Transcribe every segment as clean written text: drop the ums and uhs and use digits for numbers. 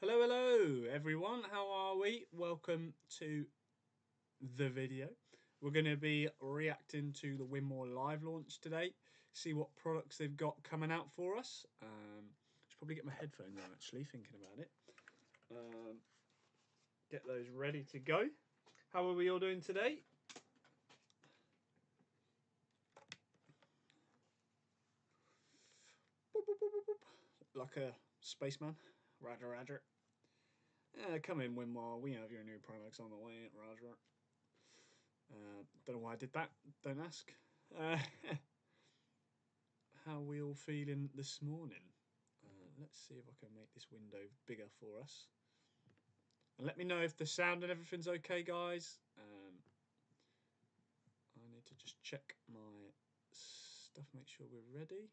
Hello everyone, how are we? Welcome to the video. We're going to be reacting to the Winmau live launch today, see what products they've got coming out for us. I should probably get my headphones on actually, thinking about it. Get those ready to go. How are we all doing today? Like a spaceman. Roger, roger. Come in, Winmau. We have your new products on the way. Roger. Don't know why I did that. Don't ask. How are we all feeling this morning? Let's see if I can make this window bigger for us. And let me know if the sound and everything's okay, guys. I need to just check my stuff, make sure we're ready.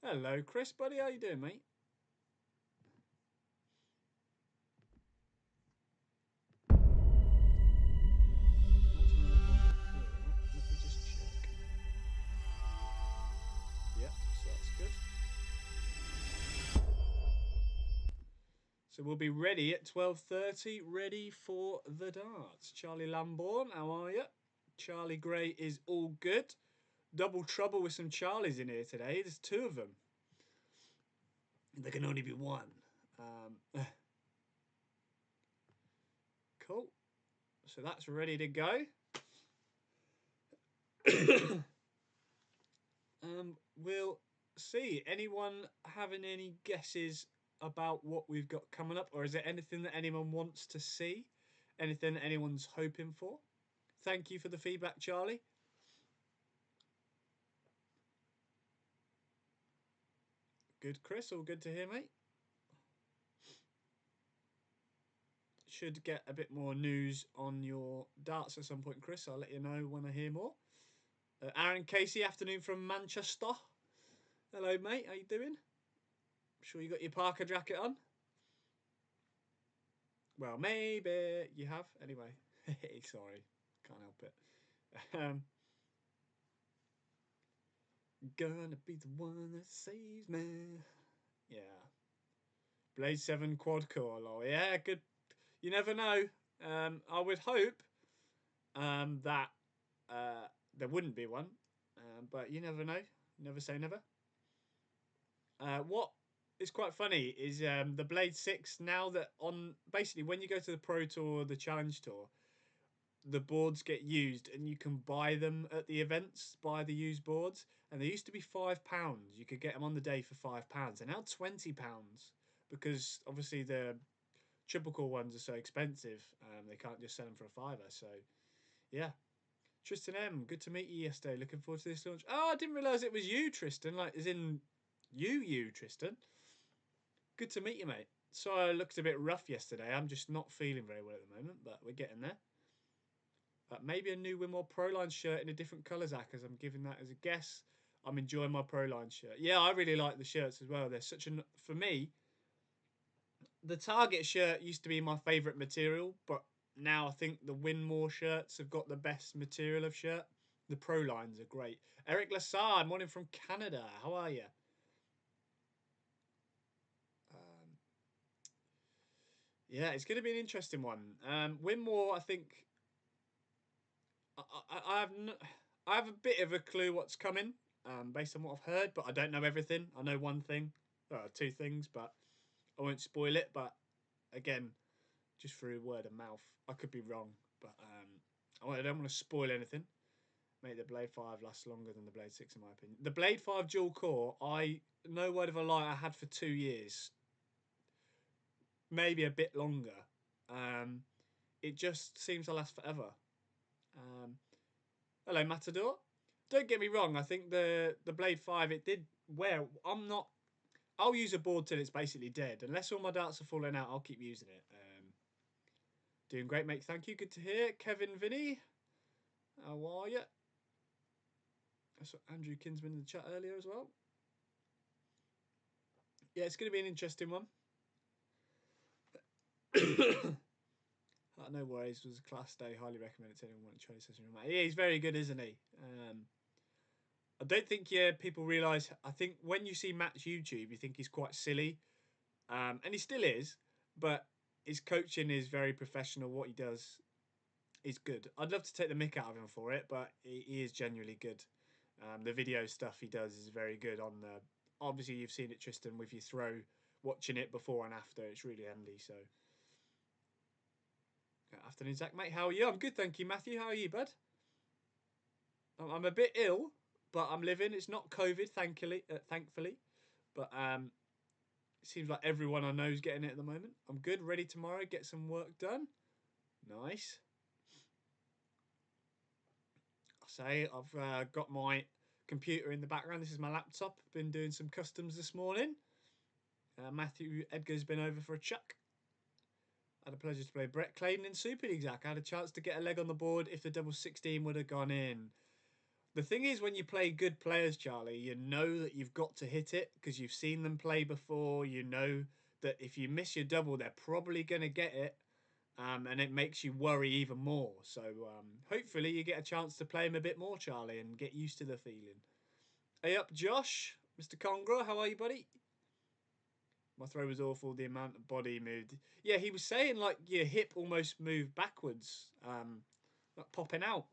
Hello, Chris, buddy. How you doing, mate? Let me just check. Yep, so that's good. So we'll be ready at 12:30, ready for the darts. Charlie Lambourne, how are you? Charlie Gray is all good. Double trouble with some Charlies in here today. There's two of them. There can only be one. Cool. So that's ready to go. We'll see. Anyone having any guesses about what we've got coming up? Or is there anything that anyone wants to see? Anything that anyone's hoping for? Thank you for the feedback, Charlie. Good, Chris. All good to hear, mate. Should get a bit more news on your darts at some point, Chris. I'll let you know when I hear more. Aaron Casey, afternoon from Manchester. Hello, mate. How you doing? Sure you got your Parker jacket on? Well, maybe you have. Anyway, sorry. Can't help it. Gonna be the one that saves me. Yeah. Blade 7 quad core, lol. Yeah, good. You never know. I would hope that there wouldn't be one. But you never know. Never say never. What is quite funny is the Blade 6, now that on basically when you go to the Pro Tour or the Challenge Tour, the boards get used and you can buy them at the events, buy the used boards, and they used to be £5. You could get them on the day for £5. They're now £20 because obviously the triple core ones are so expensive. They can't just sell them for a fiver. So yeah. Tristan M, good to meet you yesterday. Looking forward to this launch. Oh, I didn't realise it was you, Tristan. Like, as in you, Tristan. Good to meet you, mate. So I looked a bit rough yesterday. I'm just not feeling very well at the moment, but we're getting there. Maybe a new Winmau Proline shirt in a different colour, Zach, as I'm giving that as a guess. I'm enjoying my Proline shirt. Yeah, I really like the shirts as well. They're such an... For me, the Target shirt used to be my favourite material, but now I think the Winmau shirts have got the best material of shirt. The Prolines are great. Eric Lassard, morning from Canada. How are you? Yeah, it's going to be an interesting one. Winmau, I think... I have a bit of a clue what's coming, based on what I've heard, but I don't know everything. I know one thing, two things, but I won't spoil it. But again, just through word of mouth, I could be wrong, but I don't want to spoil anything. Make the Blade 5 last longer than the Blade 6, in my opinion. The Blade 5 dual core, no word of a lie, I had for 2 years, maybe a bit longer. It just seems to last forever. Hello, Matador. Don't get me wrong. I think the Blade 5, it did well. I'll use a board till it's basically dead. Unless all my darts are falling out, I'll keep using it. Doing great, mate. Thank you. Good to hear. Kevin Vinny, how are you? I saw Andrew Kinsman in the chat earlier as well. Yeah, it's going to be an interesting one. No worries. It was a class day. Highly recommend it to anyone wanting to try this session. Yeah, he's very good, isn't he? I don't think people realise. I think when you see Matt's YouTube, you think he's quite silly, and he still is, but his coaching is very professional. What he does is good. I'd love to take the mick out of him for it, but he is genuinely good. The video stuff he does is very good. On the obviously you've seen it, Tristan, with your throw, watching it before and after. It's really handy. So, afternoon, Zach, mate. How are you? I'm good, thank you, Matthew. How are you, bud? I'm a bit ill, but I'm living. It's not COVID, thankfully. But it seems like everyone I know is getting it at the moment. I'm good, ready tomorrow, get some work done. Nice. I say I've got my computer in the background. This is my laptop. Been doing some customs this morning. Matthew Edgar's been over for a chuck. Had a pleasure to play Brett Clayton in Super League, Zach. I had a chance to get a leg on the board if the double 16 would have gone in. The thing is, when you play good players, Charlie, you know that you've got to hit it because you've seen them play before. You know that if you miss your double, they're probably going to get it. And it makes you worry even more. So hopefully you get a chance to play him a bit more, Charlie, and get used to the feeling. Hey up, Josh. Mr. Congra, how are you, buddy? My throw was awful. The amount of body moved. Yeah, he was saying like your hip almost moved backwards, like popping out.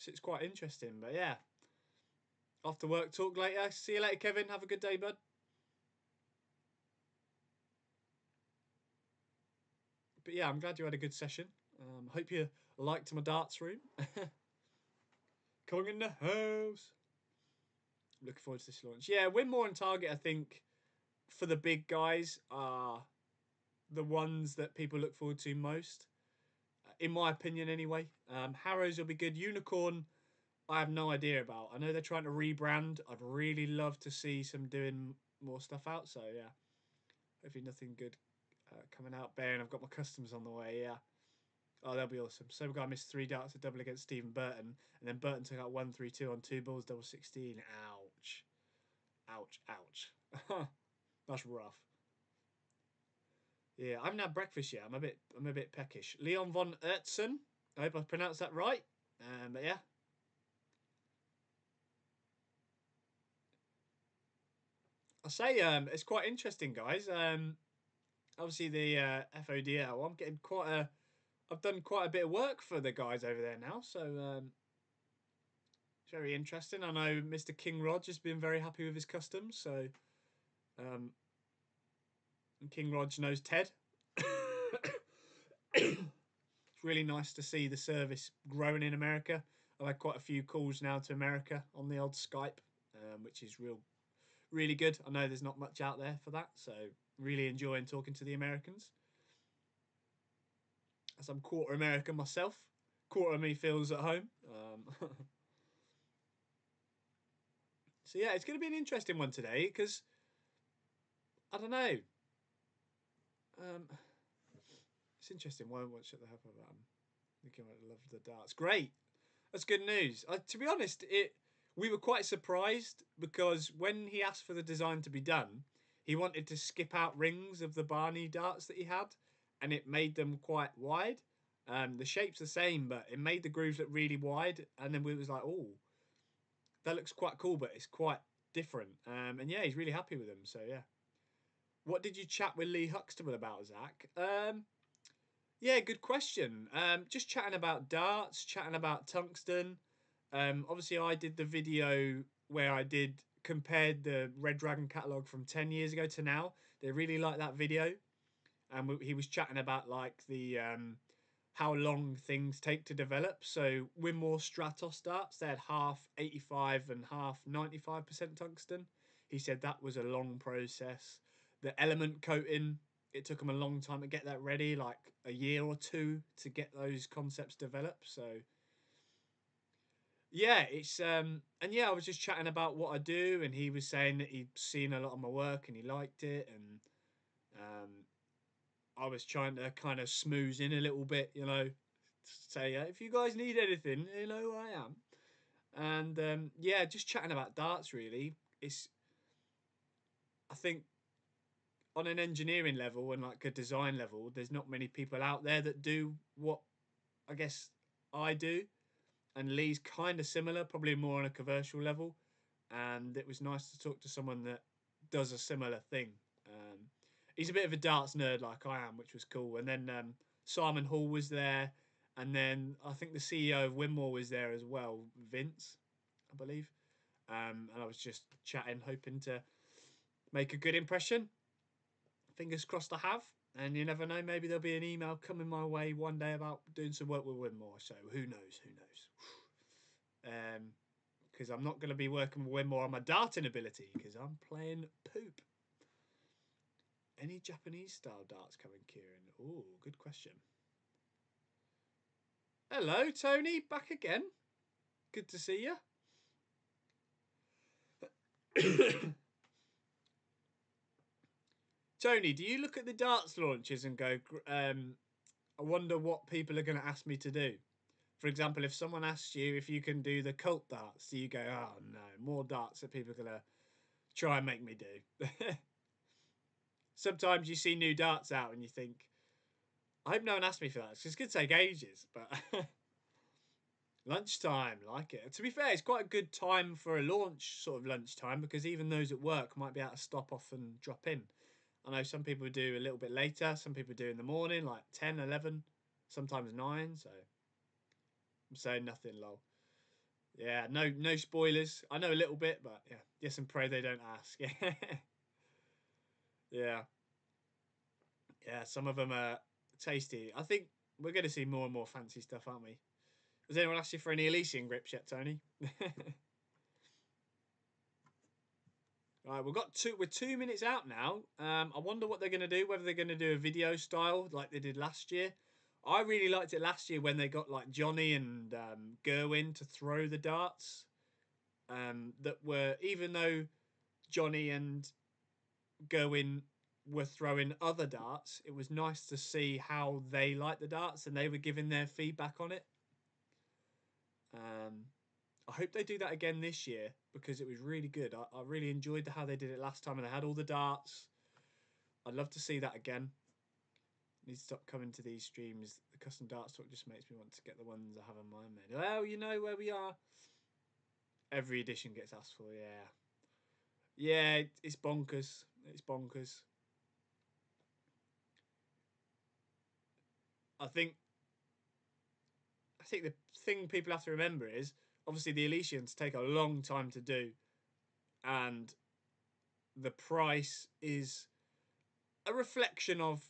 It's quite interesting, but yeah. After work, talk later. See you later, Kevin. Have a good day, bud. But yeah, I'm glad you had a good session. Hope you liked my darts room. Coming in the house. Looking forward to this launch. Yeah, Winmau and Target, I think, for the big guys, are the ones that people look forward to most. In my opinion, anyway. Harrows will be good. Unicorn, I have no idea about. I know they're trying to rebrand. I'd really love to see some doing more stuff out. So, yeah. Hopefully nothing good coming out. Bear, and I've got my customs on the way, yeah. Oh, that'll be awesome. So guy missed 3 darts, a double against Stephen Burton, and then Burton took out 1-3-2 on 2 balls, double 16. Ouch. Ouch, ouch. That's rough. Yeah, I haven't had breakfast yet. I'm a bit peckish. Leon von Ertzen. I hope I pronounced that right. But yeah. I say it's quite interesting, guys. Obviously the FODL. I'm getting quite a. I've done quite a bit of work for the guys over there now, so it's very interesting. I know Mr. King Rog has been very happy with his customs, so and King Rog knows Ted. It's really nice to see the service growing in America. I've had quite a few calls now to America on the old Skype, which is really good. I know there's not much out there for that, so really enjoying talking to the Americans. As I'm quarter American myself, quarter of me feels at home. So yeah, it's going to be an interesting one today because I don't know. Um, it's interesting. What should they have about them? Thinking about the love of the darts. Great. That's good news. To be honest, we were quite surprised because when he asked for the design to be done, he wanted to skip out rings of the Barney darts that he had, and it made them quite wide. The shape's the same, but it made the grooves look really wide, and then we was like, oh, that looks quite cool, but it's quite different. And yeah, he's really happy with them. So yeah. What did you chat with Lee Huxtable about, Zach? Yeah, good question. Just chatting about darts, chatting about tungsten. Obviously, I did the video where I did compared the Red Dragon catalog from 10 years ago to now. They really liked that video, and he was chatting about like the how long things take to develop. So Winmau Stratos darts, they had half 85 and half 95% tungsten. He said that was a long process. The element coating, it took them a long time to get that ready, like a year or two to get those concepts developed. So yeah, it's and yeah, I was just chatting about what I do, and he was saying that he'd seen a lot of my work and he liked it, and um, I was trying to kind of smooth in a little bit, say if you guys need anything, you know who I am. And yeah, just chatting about darts really. It's I think on an engineering level and like a design level, there's not many people out there that do what I guess I do. and Lee's kind of similar, probably more on a commercial level. And it was nice to talk to someone that does a similar thing. He's a bit of a darts nerd like I am, which was cool. And then Simon Hall was there, and then I think the CEO of Winmau was there as well, Vince, I believe. And I was just chatting, hoping to make a good impression. Fingers crossed I have. And you never know, maybe there'll be an email coming my way one day about doing some work with Winmau. So who knows? Who knows? Because I'm not going to be working with Winmau on my darting ability because I'm playing poop. Any Japanese style darts coming, Kieran? Oh, good question. Hello, Tony. Back again. Good to see you. Tony, do you look at the darts launches and go, I wonder what people are going to ask me to do? For example, if someone asks you if you can do the cult darts, do you go, oh no, more darts that people are going to try and make me do? Sometimes you see new darts out and you think, I hope no one asked me for that. It's going to take ages, but lunchtime, like it. To be fair, it's quite a good time for a launch, sort of lunchtime, because even those at work might be able to stop off and drop in. I know some people do a little bit later, some people do in the morning, like 10, 11, sometimes 9, so I'm saying nothing, lol. Yeah, no spoilers. I know a little bit, but yeah, yes and pray they don't ask. Yeah. Yeah, some of them are tasty. I think we're going to see more and more fancy stuff, aren't we? Has anyone asked you for any Elysian grips yet, Tony? Right, we're 2 minutes out now. I wonder what they're going to do. Whether they're going to do a video style like they did last year. I really liked it last year when they got like Johnny and Gerwin to throw the darts. That were, even though Johnny and Gerwin were throwing other darts, it was nice to see how they liked the darts and they were giving their feedback on it. I hope they do that again this year because it was really good. I really enjoyed how they did it last time and they had all the darts. I'd love to see that again. Need to stop coming to these streams. The custom darts talk just makes me want to get the ones I have on my made. Well, you know where we are. Every edition gets asked for, yeah. Yeah, it's bonkers. It's bonkers. I think the thing people have to remember is obviously the Elysians take a long time to do, and the price is a reflection of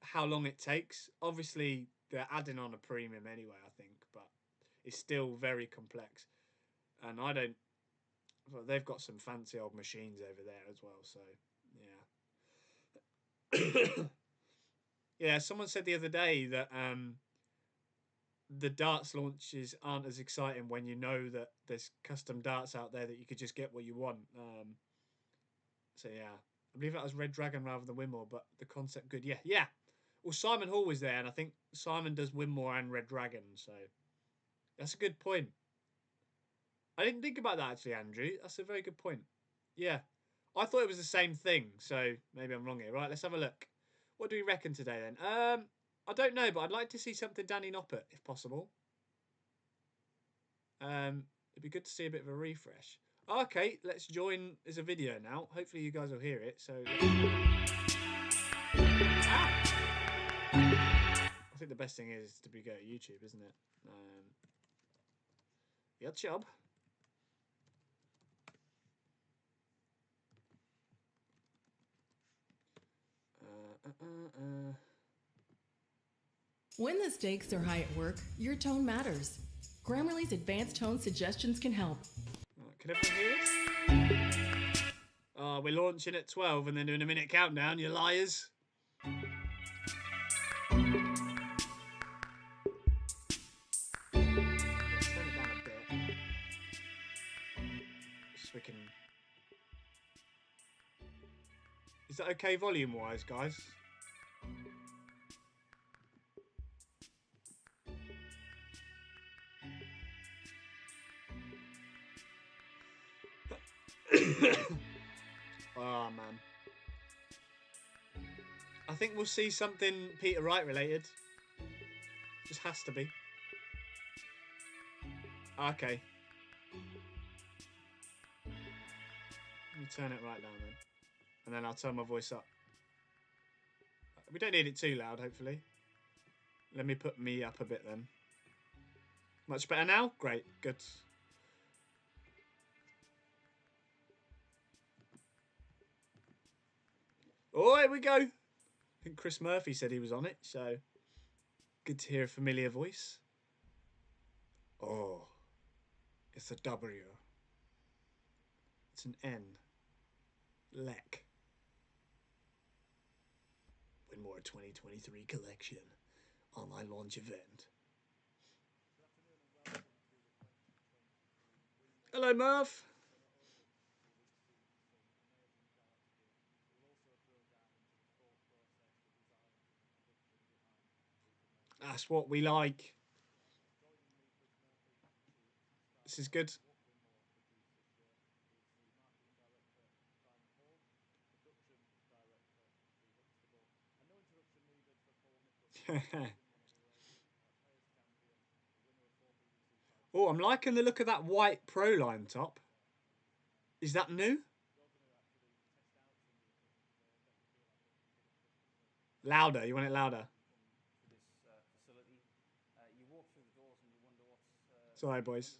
how long it takes. Obviously, they're adding on a premium anyway, I think, but it's still very complex. And I don't. Well, they've got some fancy old machines over there as well, so yeah. Yeah, someone said the other day that the darts launches aren't as exciting when you know that there's custom darts out there that you could just get what you want. So yeah, I believe that was Red Dragon rather than Winmau, but the concept good. Yeah, yeah. Well, Simon Hall was there, and I think Simon does Winmau and Red Dragon, so that's a good point. I didn't think about that actually, Andrew. That's a very good point. Yeah, I thought it was the same thing, so maybe I'm wrong here. Right, let's have a look. What do we reckon today then? I don't know, but I'd like to see something Danny Noppert if possible. It'd be good to see a bit of a refresh. Okay, let's join as a video now. Hopefully you guys will hear it. So I think the best thing is to go to YouTube, isn't it? YouTube. When the stakes are high at work, your tone matters. Grammarly's advanced tone suggestions can help. Can everyone hear us? Oh, we're launching at 12 and then doing a minute countdown, you liars. We can... Is that okay volume wise, guys? Oh man, I think we'll see something Peter Wright related. Just has to be. Okay. Let me turn it right down then. And then I'll turn my voice up. We don't need it too loud, hopefully. Let me put me up a bit then. Much better now? Great, good. Oh, here we go. I think Chris Murphy said he was on it, so good to hear a familiar voice. Oh, it's a W. It's an N. Lek. Winmau 2023 collection. Online launch event. Hello, Murph. That's what we like. This is good. Oh, I'm liking the look of that white Pro line top. Is that new? Louder. You want it louder? Sorry, boys.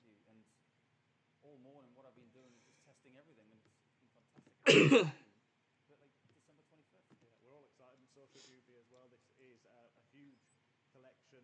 All morning, what I've been doing is just testing everything, and it's been fantastic. But like December 25th. Yeah, we're all excited, and so should you be as well. This is a huge collection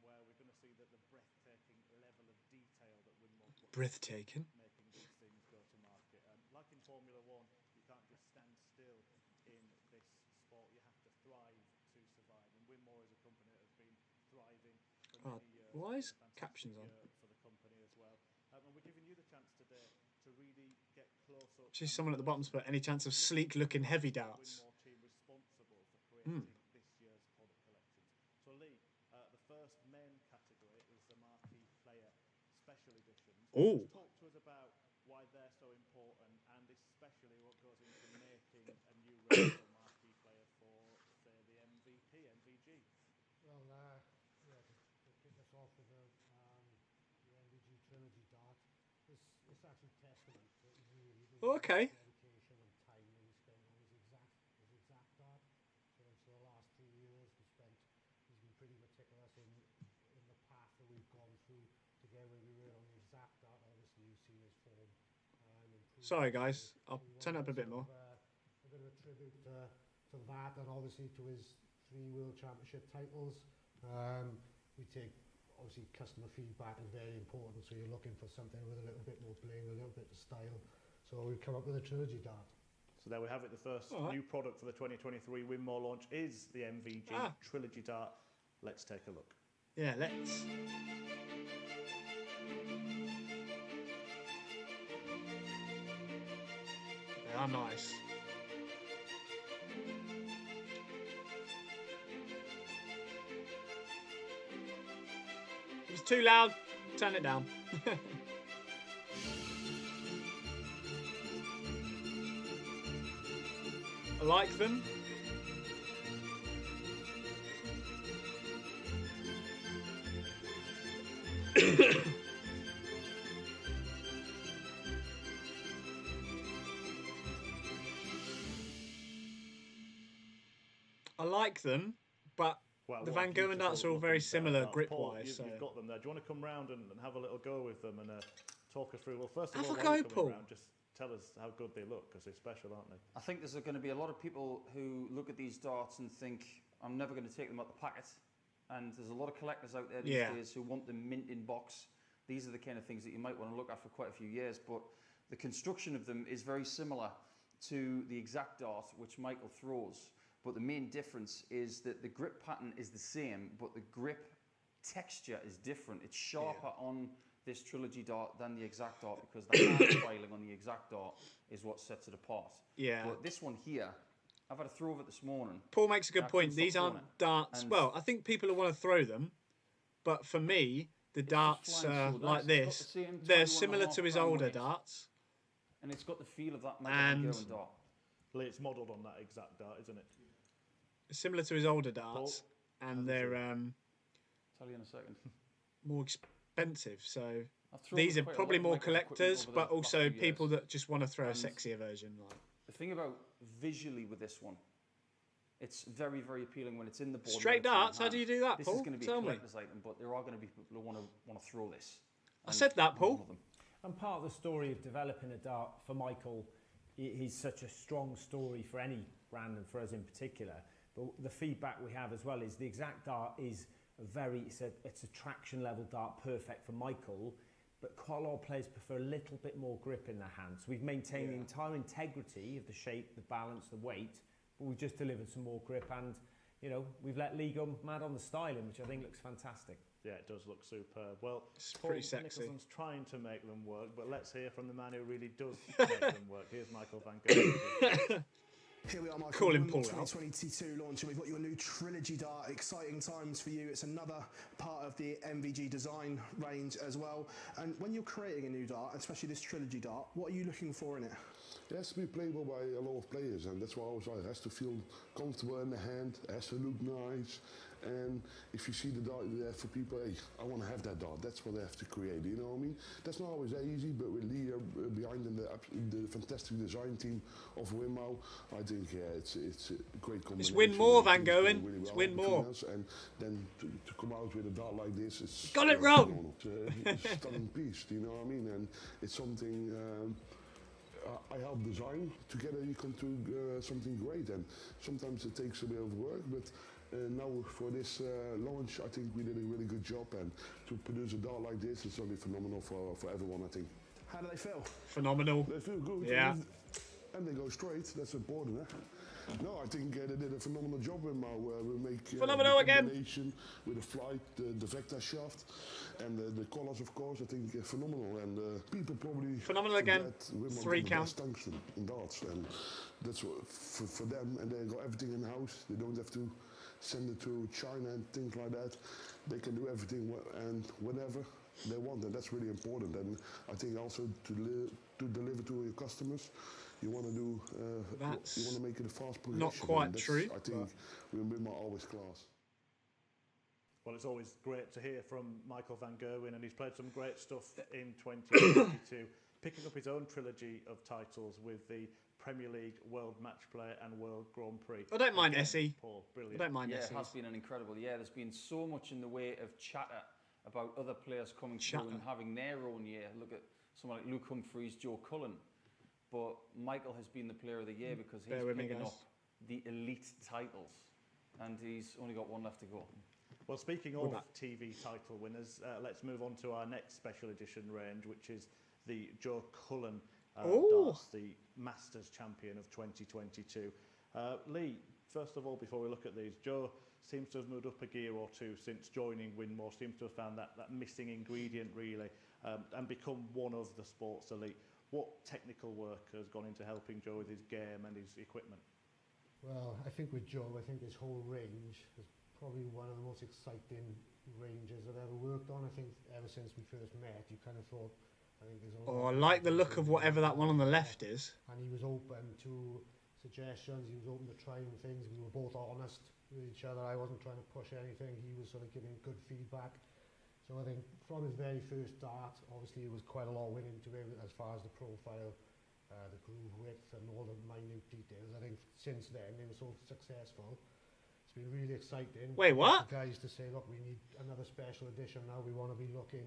where we're going to see that the breathtaking level of detail that Winmau put Breathtaking. making these things go to market. Like in Formula One, you can't just stand still in this sport. You have to thrive to survive. And Winmau is a company that has been thriving for many years. Why is It's been a captions on? year for the company as well. And we're giving you the chance today to really get close up. She's someone at the bottom's put any chance of sleek looking heavy darts. Winmau team responsible for creating this year's product collections. So Lee, the first main category is the marquee player special editions. Oh. Just talk to us about why they're so important, and especially what goes into making a new race or marquee player for, say, the MVP, MVG. Well, yeah, to kick us off with the MVG Trilogy Dart, this actually testament to really the Okay. dedication and time that we spent on his exact dart. So the last 2 years he's been pretty meticulous in the path that we've gone through to get where we were on the exact dart. Obviously you've seen his form improve. Sorry, guys. I'll We turn it up a wanted bit more. a bit of a tribute to that, and obviously to his 3 World Championship titles. We take, obviously, customer feedback is very important, so you're looking for something with a little bit more bling, a little bit of style. So we come up with a trilogy dart. So there we have it. The first new product for the 2023 Winmau launch is the MVG Trilogy Dart. Let's take a look. Yeah, let's. They are nice. If it's too loud, turn it down. I like them. I like them, but the Van Gogh darts are all very similar grip-wise. You've got them there. Do you want to come round and have a little go with them and talk us through? Well, first of all, Have a while you're go, coming Paul. round, just tell us how good they look, because they're special, aren't they? I think there's going to be a lot of people who look at these darts and think, I'm never going to take them out the packet. And there's a lot of collectors out there these days who want them mint in box. These are the kind of things that you might want to look at for quite a few years, but the construction of them is very similar to the exact dart which Michael throws. But the main difference is that the grip pattern is the same, but the grip texture is different. It's sharper on this trilogy dart than the exact dart, because the hand filing on the exact dart is what sets it apart. Yeah. But this one here, I've had a throw of it this morning. Paul makes a good point. These aren't darts. Well, I think people will want to throw them, but for me, the darts like this, they're similar to his older darts. And it's got the feel of that Michael Van Gogh dart. Lee, it's modelled on that exact dart, isn't it? Similar to his older darts, and they're Tell you in a second. more expensive. So I've thrown these are quite a probably lot of more Michael's equipment collectors, over the but last also few people years. that just want to throw a And sexier version. Like, the thing about visually with this one, it's very, very appealing when it's in the board. straight darts. How do you do that, This Paul? is going to be Tell a me. collector's item, but there are going to be people who want to throw this. I said that, I'm Paul. one of them. And part of the story of developing a dart for Michael, he's such a strong story for any brand and for us in particular. But the feedback we have as well is the exact dart is it's a traction level dart, perfect for Michael. But quite a lot of players prefer a little bit more grip in their hands. So we've maintained the entire integrity of the shape, the balance, the weight, but we've just delivered some more grip, and we've let Lee go mad on the styling, which I think looks fantastic. Yeah, it does look superb. Well, It's Paul pretty sexy. Nicholson's trying to make them work, but let's hear from the man who really does make them work. Here's Michael van Gogh. Here we are, Michael. Call him Winmau Paul out. 2022 launch, and we've got your new Trilogy dart. Exciting times for you. It's another part of the MVG design range as well. And when you're creating a new dart, especially this Trilogy dart, what are you looking for in it? It has to be playable by a lot of players, and that's why I always like it has to feel comfortable in the hand, it has to look nice, and if you see the dart there for people, hey, I want to have that dart, that's what they have to create, you know what I mean? That's not always that easy, but with Lee behind and the fantastic design team of Winmau, I think, it's a great combination. It's Winmau, Van It's Goen. really It's well Winmau. between us, and then to come out with a dart like this, it's Got it wrong. phenomenal. It's a stunning piece, you know what I mean? And it's something I help design. Together you come to something great, and sometimes it takes a bit of work, but now for this launch I think we did a really good job, and to produce a dart like this is only phenomenal for everyone, I think. How do they feel? Phenomenal. They feel good, Yeah. and they go straight, that's important, huh? No, I think they did a phenomenal job in Mau. We make Phenomenal the again. combination with the flight, the vector shaft, and the colours, of course. I think phenomenal. And people probably Phenomenal again. forget Winmau 3 got the count. best tungsten in darts, and that's what, for them. And they got everything in house. They don't have to send it to China and things like that. They can do everything and whatever they want, and that's really important. And I think also to deliver to your customers, you want to do, That's you want to make it a fast progression. not quite and that's, true, I think Winmau always class. Well, it's always great to hear from Michael van Gerwen, and he's played some great stuff in 2022, picking up his own trilogy of titles with the Premier League, World Match Play and World Grand Prix. I don't mind Again, Essie. Paul, I brilliant. don't mind Yeah, this. it has been an incredible year. There's been so much in the way of chatter about other players coming through and having their own year. Look at someone like Luke Humphries, Joe Cullen. But Michael has been the player of the year because he's picking up the elite titles, and he's only got one left to go. Well, speaking of TV title winners, let's move on to our next special edition range, which is the Joe Cullen darts, the Masters champion of 2022. Lee, first of all, before we look at these, Joe seems to have moved up a gear or two since joining Winmau, seems to have found that missing ingredient really, and become one of the sports elite. What technical work has gone into helping Joe with his game and his equipment? Well, I think with Joe, I think his whole range is probably one of the most exciting ranges I've ever worked on. I think ever since we first met, you kind of thought, I think there's a lot. Oh, I like the look of whatever that one on the left is. And he was open to suggestions, he was open to trying things, we were both honest with each other. I wasn't trying to push anything, he was sort of giving good feedback. So I think from his very first dart, obviously it was quite a lot went into it as far as the profile, the groove width and all the minute details. I think since then they were so successful. It's been really exciting. Wait, what? The guys to say, look, we need another special edition now. We want to be looking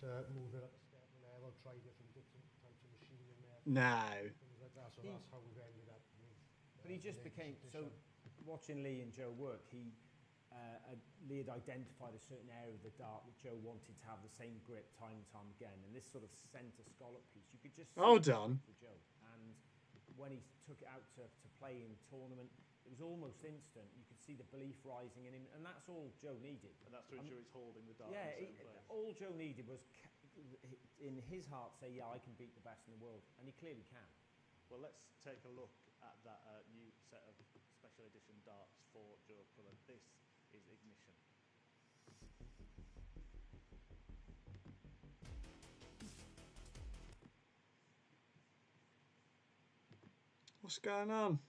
to move it up a step level, try different types of machining there. No. Things like that. So that's how we've ended up with. But he just became so. Watching Lee and Joe work, Lee had identified a certain area of the dart that Joe wanted to have the same grip time and time again, and this sort of centre scallop piece, you could just see Hold on. for Joe. And when he took it out to play in tournament, it was almost instant. You could see the belief rising in him, and that's all Joe needed. And that's to ensure he's holding the dart Yeah, in the same place. all Joe needed was, in his heart, say, yeah, I can beat the best in the world, and he clearly can. Well, let's take a look at that new set of special edition darts for Joe Cullen. This is Ignition. What's going on?